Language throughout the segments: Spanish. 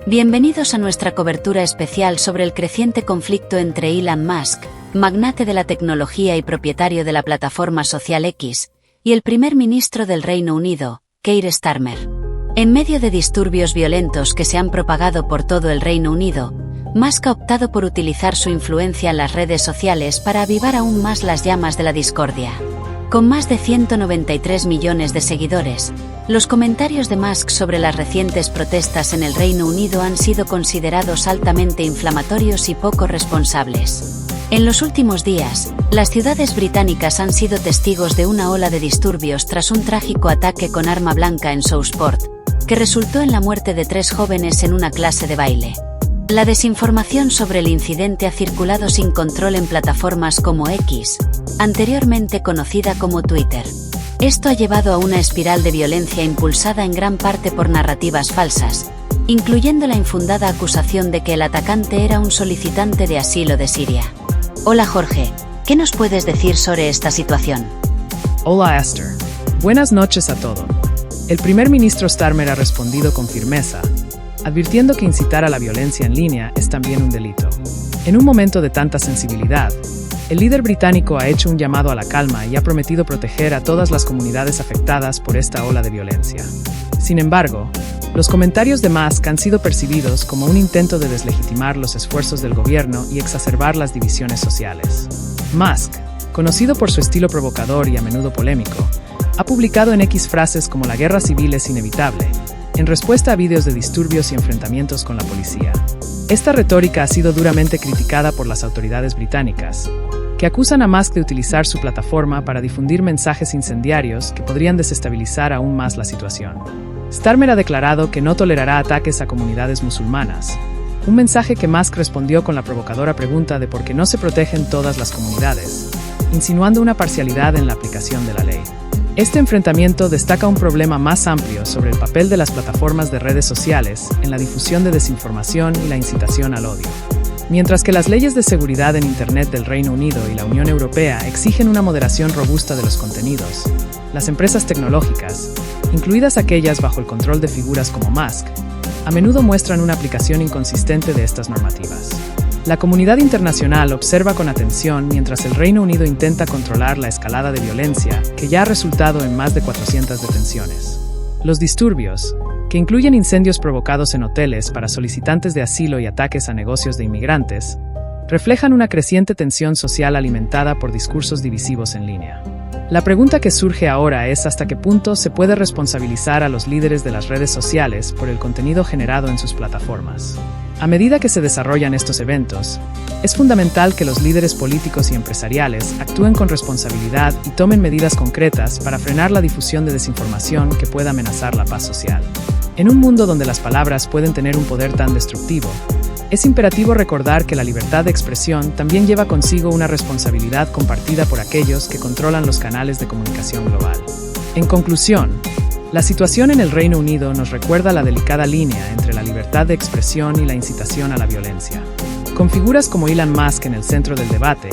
Bienvenidos a nuestra cobertura especial sobre el creciente conflicto entre Elon Musk, magnate de la tecnología y propietario de la plataforma social X, y el primer ministro del Reino Unido, Keir Starmer. En medio de disturbios violentos que se han propagado por todo el Reino Unido, Musk ha optado por utilizar su influencia en las redes sociales para avivar aún más las llamas de la discordia. Con más de 193 millones de seguidores, los comentarios de Musk sobre las recientes protestas en el Reino Unido han sido considerados altamente inflamatorios y poco responsables. En los últimos días, las ciudades británicas han sido testigos de una ola de disturbios tras un trágico ataque con arma blanca en Southport, que resultó en la muerte de 3 jóvenes en una clase de baile. La desinformación sobre el incidente ha circulado sin control en plataformas como X, anteriormente conocida como Twitter. Esto ha llevado a una espiral de violencia impulsada en gran parte por narrativas falsas, incluyendo la infundada acusación de que el atacante era un solicitante de asilo de Siria. Hola Jorge, ¿qué nos puedes decir sobre esta situación? Hola Esther, buenas noches a todos. El primer ministro Starmer ha respondido con firmeza, advirtiendo que incitar a la violencia en línea es también un delito. En un momento de tanta sensibilidad, el líder británico ha hecho un llamado a la calma y ha prometido proteger a todas las comunidades afectadas por esta ola de violencia. Sin embargo, los comentarios de Musk han sido percibidos como un intento de deslegitimar los esfuerzos del gobierno y exacerbar las divisiones sociales. Musk, conocido por su estilo provocador y a menudo polémico, ha publicado en X frases como "la guerra civil es inevitable", en respuesta a vídeos de disturbios y enfrentamientos con la policía. Esta retórica ha sido duramente criticada por las autoridades británicas, que acusan a Musk de utilizar su plataforma para difundir mensajes incendiarios que podrían desestabilizar aún más la situación. Starmer ha declarado que no tolerará ataques a comunidades musulmanas, un mensaje que Musk respondió con la provocadora pregunta de por qué no se protegen todas las comunidades, insinuando una parcialidad en la aplicación de la ley. Este enfrentamiento destaca un problema más amplio sobre el papel de las plataformas de redes sociales en la difusión de desinformación y la incitación al odio. Mientras que las leyes de seguridad en Internet del Reino Unido y la Unión Europea exigen una moderación robusta de los contenidos, las empresas tecnológicas, incluidas aquellas bajo el control de figuras como Musk, a menudo muestran una aplicación inconsistente de estas normativas. La comunidad internacional observa con atención mientras el Reino Unido intenta controlar la escalada de violencia que ya ha resultado en más de 400 detenciones. Los disturbios, que incluyen incendios provocados en hoteles para solicitantes de asilo y ataques a negocios de inmigrantes, reflejan una creciente tensión social alimentada por discursos divisivos en línea. La pregunta que surge ahora es hasta qué punto se puede responsabilizar a los líderes de las redes sociales por el contenido generado en sus plataformas. A medida que se desarrollan estos eventos, es fundamental que los líderes políticos y empresariales actúen con responsabilidad y tomen medidas concretas para frenar la difusión de desinformación que pueda amenazar la paz social. En un mundo donde las palabras pueden tener un poder tan destructivo, es imperativo recordar que la libertad de expresión también lleva consigo una responsabilidad compartida por aquellos que controlan los canales de comunicación global. En conclusión, la situación en el Reino Unido nos recuerda la delicada línea entre la libertad de expresión y la incitación a la violencia. Con figuras como Elon Musk en el centro del debate,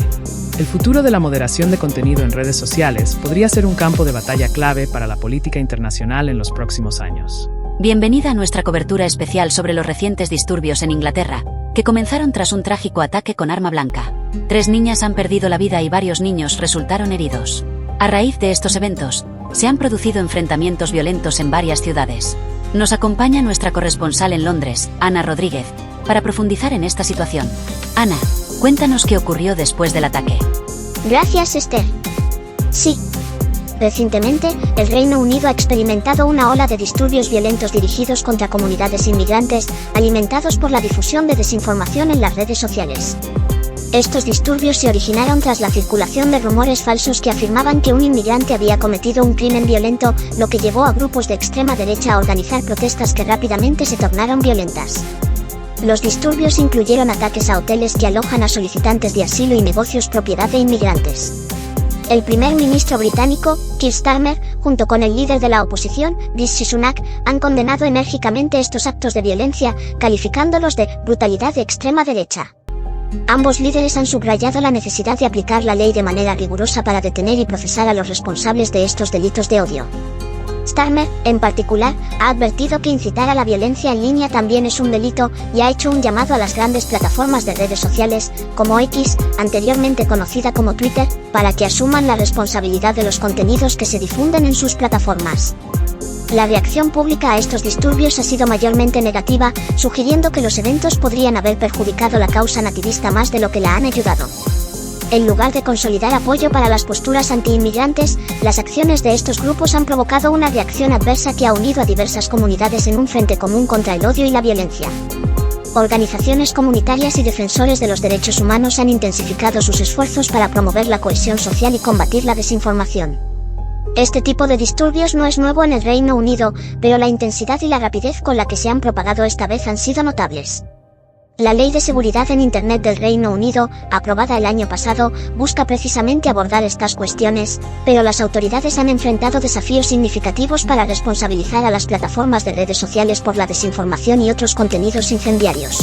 el futuro de la moderación de contenido en redes sociales podría ser un campo de batalla clave para la política internacional en los próximos años. Bienvenida a nuestra cobertura especial sobre los recientes disturbios en Inglaterra, que comenzaron tras un trágico ataque con arma blanca. 3 niñas han perdido la vida y varios niños resultaron heridos. A raíz de estos eventos, se han producido enfrentamientos violentos en varias ciudades. Nos acompaña nuestra corresponsal en Londres, Ana Rodríguez, para profundizar en esta situación. Ana, cuéntanos qué ocurrió después del ataque. Gracias, Esther. Sí. Recientemente, el Reino Unido ha experimentado una ola de disturbios violentos dirigidos contra comunidades inmigrantes, alimentados por la difusión de desinformación en las redes sociales. Estos disturbios se originaron tras la circulación de rumores falsos que afirmaban que un inmigrante había cometido un crimen violento, lo que llevó a grupos de extrema derecha a organizar protestas que rápidamente se tornaron violentas. Los disturbios incluyeron ataques a hoteles que alojan a solicitantes de asilo y negocios propiedad de inmigrantes. El primer ministro británico, Keir Starmer, junto con el líder de la oposición, Rishi Sunak, han condenado enérgicamente estos actos de violencia, calificándolos de brutalidad de extrema derecha. Ambos líderes han subrayado la necesidad de aplicar la ley de manera rigurosa para detener y procesar a los responsables de estos delitos de odio. Starmer, en particular, ha advertido que incitar a la violencia en línea también es un delito y ha hecho un llamado a las grandes plataformas de redes sociales, como X, anteriormente conocida como Twitter, para que asuman la responsabilidad de los contenidos que se difunden en sus plataformas. La reacción pública a estos disturbios ha sido mayormente negativa, sugiriendo que los eventos podrían haber perjudicado la causa nativista más de lo que la han ayudado. En lugar de consolidar apoyo para las posturas anti-inmigrantes, las acciones de estos grupos han provocado una reacción adversa que ha unido a diversas comunidades en un frente común contra el odio y la violencia. Organizaciones comunitarias y defensores de los derechos humanos han intensificado sus esfuerzos para promover la cohesión social y combatir la desinformación. Este tipo de disturbios no es nuevo en el Reino Unido, pero la intensidad y la rapidez con la que se han propagado esta vez han sido notables. La Ley de Seguridad en Internet del Reino Unido, aprobada el año pasado, busca precisamente abordar estas cuestiones, pero las autoridades han enfrentado desafíos significativos para responsabilizar a las plataformas de redes sociales por la desinformación y otros contenidos incendiarios.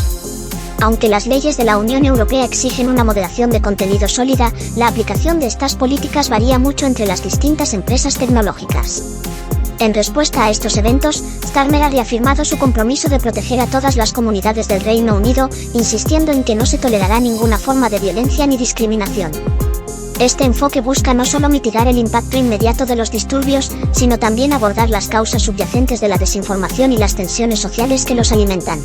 Aunque las leyes de la Unión Europea exigen una moderación de contenido sólida, la aplicación de estas políticas varía mucho entre las distintas empresas tecnológicas. En respuesta a estos eventos, Starmer ha reafirmado su compromiso de proteger a todas las comunidades del Reino Unido, insistiendo en que no se tolerará ninguna forma de violencia ni discriminación. Este enfoque busca no solo mitigar el impacto inmediato de los disturbios, sino también abordar las causas subyacentes de la desinformación y las tensiones sociales que los alimentan.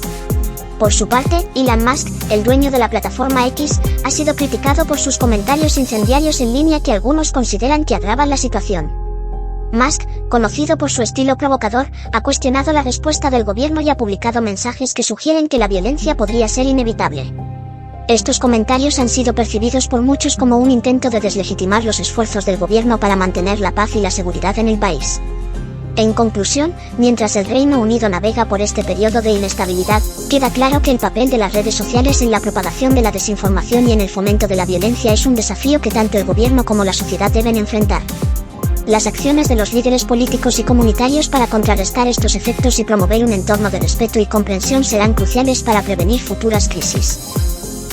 Por su parte, Elon Musk, el dueño de la plataforma X, ha sido criticado por sus comentarios incendiarios en línea que algunos consideran que agravan la situación. Musk, conocido por su estilo provocador, ha cuestionado la respuesta del gobierno y ha publicado mensajes que sugieren que la violencia podría ser inevitable. Estos comentarios han sido percibidos por muchos como un intento de deslegitimar los esfuerzos del gobierno para mantener la paz y la seguridad en el país. En conclusión, mientras el Reino Unido navega por este periodo de inestabilidad, queda claro que el papel de las redes sociales en la propagación de la desinformación y en el fomento de la violencia es un desafío que tanto el gobierno como la sociedad deben enfrentar. Las acciones de los líderes políticos y comunitarios para contrarrestar estos efectos y promover un entorno de respeto y comprensión serán cruciales para prevenir futuras crisis.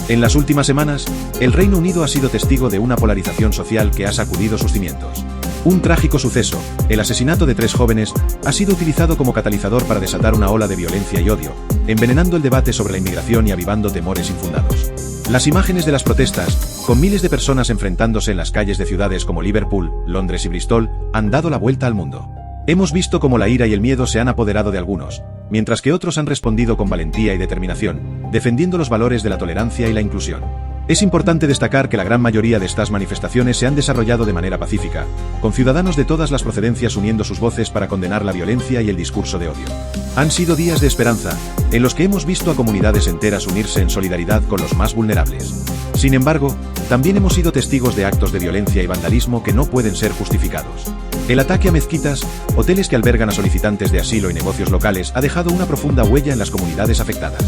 En las últimas semanas, el Reino Unido ha sido testigo de una polarización social que ha sacudido sus cimientos. Un trágico suceso, el asesinato de 3 jóvenes, ha sido utilizado como catalizador para desatar una ola de violencia y odio, envenenando el debate sobre la inmigración y avivando temores infundados. Las imágenes de las protestas, con miles de personas enfrentándose en las calles de ciudades como Liverpool, Londres y Bristol, han dado la vuelta al mundo. Hemos visto cómo la ira y el miedo se han apoderado de algunos, mientras que otros han respondido con valentía y determinación, defendiendo los valores de la tolerancia y la inclusión. Es importante destacar que la gran mayoría de estas manifestaciones se han desarrollado de manera pacífica, con ciudadanos de todas las procedencias uniendo sus voces para condenar la violencia y el discurso de odio. Han sido días de esperanza, en los que hemos visto a comunidades enteras unirse en solidaridad con los más vulnerables. Sin embargo, también hemos sido testigos de actos de violencia y vandalismo que no pueden ser justificados. El ataque a mezquitas, hoteles que albergan a solicitantes de asilo y negocios locales ha dejado una profunda huella en las comunidades afectadas.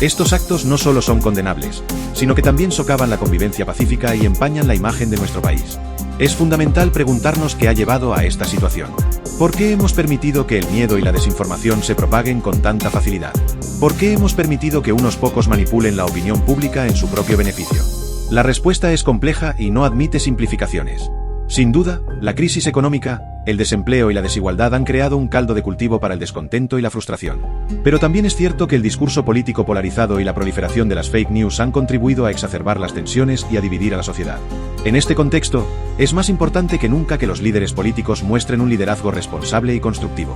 Estos actos no solo son condenables, sino que también socavan la convivencia pacífica y empañan la imagen de nuestro país. Es fundamental preguntarnos qué ha llevado a esta situación. ¿Por qué hemos permitido que el miedo y la desinformación se propaguen con tanta facilidad? ¿Por qué hemos permitido que unos pocos manipulen la opinión pública en su propio beneficio? La respuesta es compleja y no admite simplificaciones. Sin duda, la crisis económica, el desempleo y la desigualdad han creado un caldo de cultivo para el descontento y la frustración. Pero también es cierto que el discurso político polarizado y la proliferación de las fake news han contribuido a exacerbar las tensiones y a dividir a la sociedad. En este contexto, es más importante que nunca que los líderes políticos muestren un liderazgo responsable y constructivo.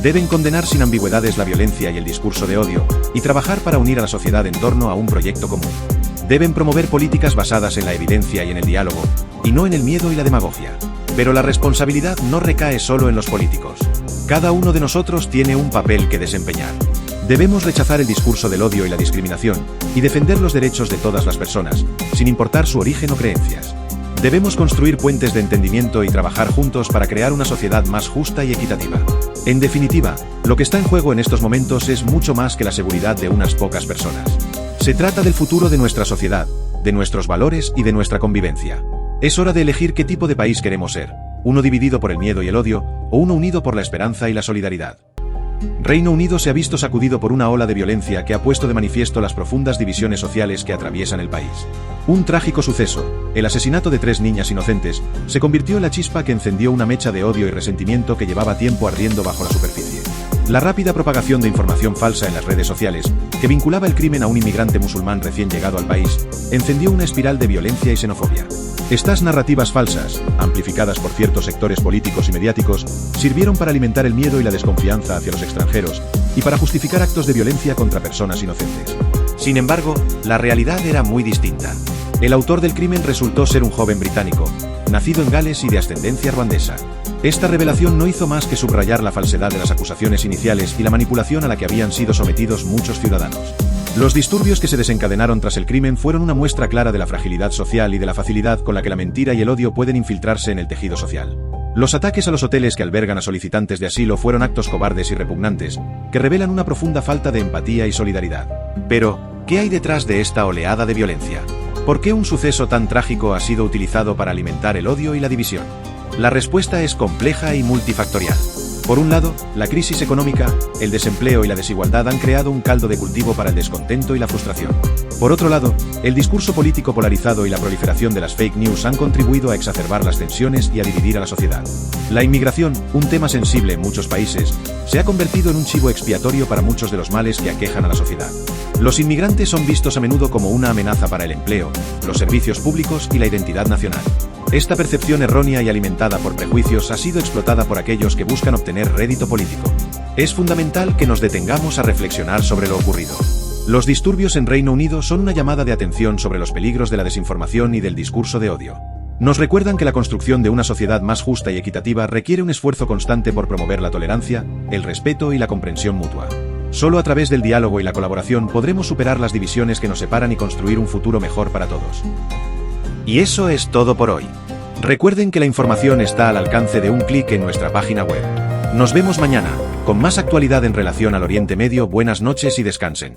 Deben condenar sin ambigüedades la violencia y el discurso de odio, y trabajar para unir a la sociedad en torno a un proyecto común. Deben promover políticas basadas en la evidencia y en el diálogo, y no en el miedo y la demagogia. Pero la responsabilidad no recae solo en los políticos. Cada uno de nosotros tiene un papel que desempeñar. Debemos rechazar el discurso del odio y la discriminación, y defender los derechos de todas las personas, sin importar su origen o creencias. Debemos construir puentes de entendimiento y trabajar juntos para crear una sociedad más justa y equitativa. En definitiva, lo que está en juego en estos momentos es mucho más que la seguridad de unas pocas personas. Se trata del futuro de nuestra sociedad, de nuestros valores y de nuestra convivencia. Es hora de elegir qué tipo de país queremos ser, uno dividido por el miedo y el odio, o uno unido por la esperanza y la solidaridad. Reino Unido se ha visto sacudido por una ola de violencia que ha puesto de manifiesto las profundas divisiones sociales que atraviesan el país. Un trágico suceso, el asesinato de 3 niñas inocentes, se convirtió en la chispa que encendió una mecha de odio y resentimiento que llevaba tiempo ardiendo bajo la superficie. La rápida propagación de información falsa en las redes sociales, que vinculaba el crimen a un inmigrante musulmán recién llegado al país, encendió una espiral de violencia y xenofobia. Estas narrativas falsas, amplificadas por ciertos sectores políticos y mediáticos, sirvieron para alimentar el miedo y la desconfianza hacia los extranjeros, y para justificar actos de violencia contra personas inocentes. Sin embargo, la realidad era muy distinta. El autor del crimen resultó ser un joven británico, nacido en Gales y de ascendencia ruandesa. Esta revelación no hizo más que subrayar la falsedad de las acusaciones iniciales y la manipulación a la que habían sido sometidos muchos ciudadanos. Los disturbios que se desencadenaron tras el crimen fueron una muestra clara de la fragilidad social y de la facilidad con la que la mentira y el odio pueden infiltrarse en el tejido social. Los ataques a los hoteles que albergan a solicitantes de asilo fueron actos cobardes y repugnantes, que revelan una profunda falta de empatía y solidaridad. Pero, ¿qué hay detrás de esta oleada de violencia? ¿Por qué un suceso tan trágico ha sido utilizado para alimentar el odio y la división? La respuesta es compleja y multifactorial. Por un lado, la crisis económica, el desempleo y la desigualdad han creado un caldo de cultivo para el descontento y la frustración. Por otro lado, el discurso político polarizado y la proliferación de las fake news han contribuido a exacerbar las tensiones y a dividir a la sociedad. La inmigración, un tema sensible en muchos países, se ha convertido en un chivo expiatorio para muchos de los males que aquejan a la sociedad. Los inmigrantes son vistos a menudo como una amenaza para el empleo, los servicios públicos y la identidad nacional. Esta percepción errónea y alimentada por prejuicios ha sido explotada por aquellos que buscan obtener rédito político. Es fundamental que nos detengamos a reflexionar sobre lo ocurrido. Los disturbios en Reino Unido son una llamada de atención sobre los peligros de la desinformación y del discurso de odio. Nos recuerdan que la construcción de una sociedad más justa y equitativa requiere un esfuerzo constante por promover la tolerancia, el respeto y la comprensión mutua. Solo a través del diálogo y la colaboración podremos superar las divisiones que nos separan y construir un futuro mejor para todos. Y eso es todo por hoy. Recuerden que la información está al alcance de un clic en nuestra página web. Nos vemos mañana, con más actualidad en relación al Oriente Medio. Buenas noches y descansen.